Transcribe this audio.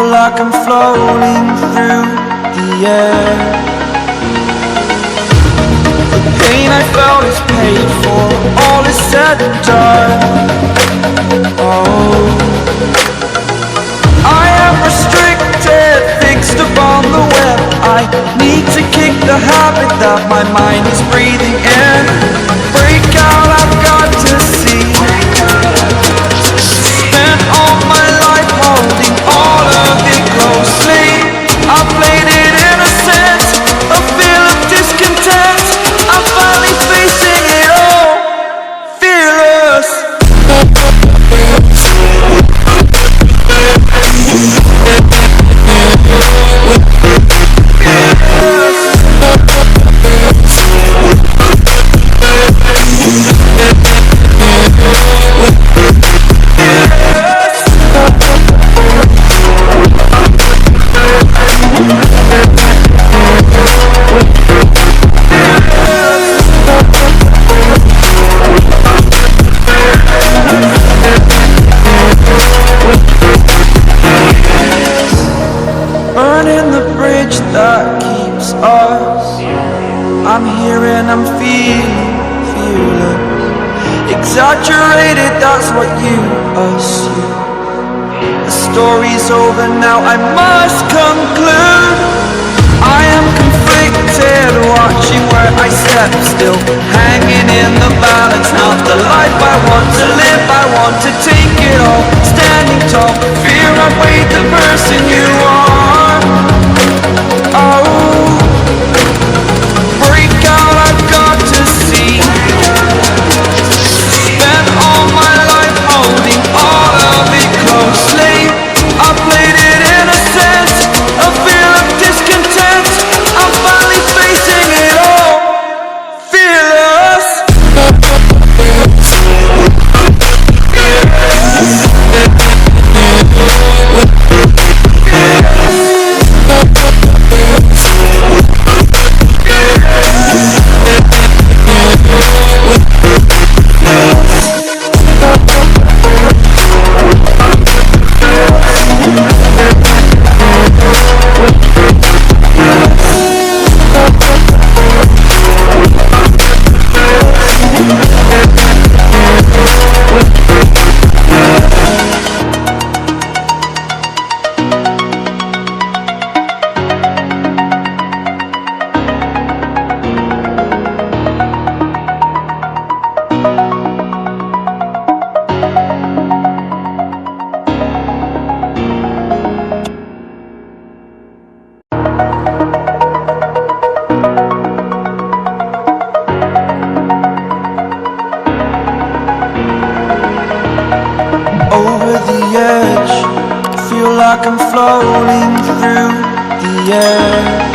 like I'm floating through the air. The pain I felt is paid for, all is said and done. Oh, I am restricted, fixed upon the web. I need to kick the habit that my mind is breathing in. Break out, I've got to see. Spent all my life holding all of it closely. I played it innocent, a feel of discontent. I'm finally facing it all, fearless. Burning the bridge that keeps us. I'm here and I'm feeling fearless. Exaggerated, that's what you assume. The story's over now, I must conclude. I am conflicted, watching where I step, still hanging in the balance. Not the life I want to live, I want to take it all. Standing tall, fear I weighed the person you are. Oh, break out, I've got to see. Spent all my life holding all of it closely. I played it innocent, a feel of discontent. I'm finally facing it all, fearless. Over the edge, feel like I'm floating through the air.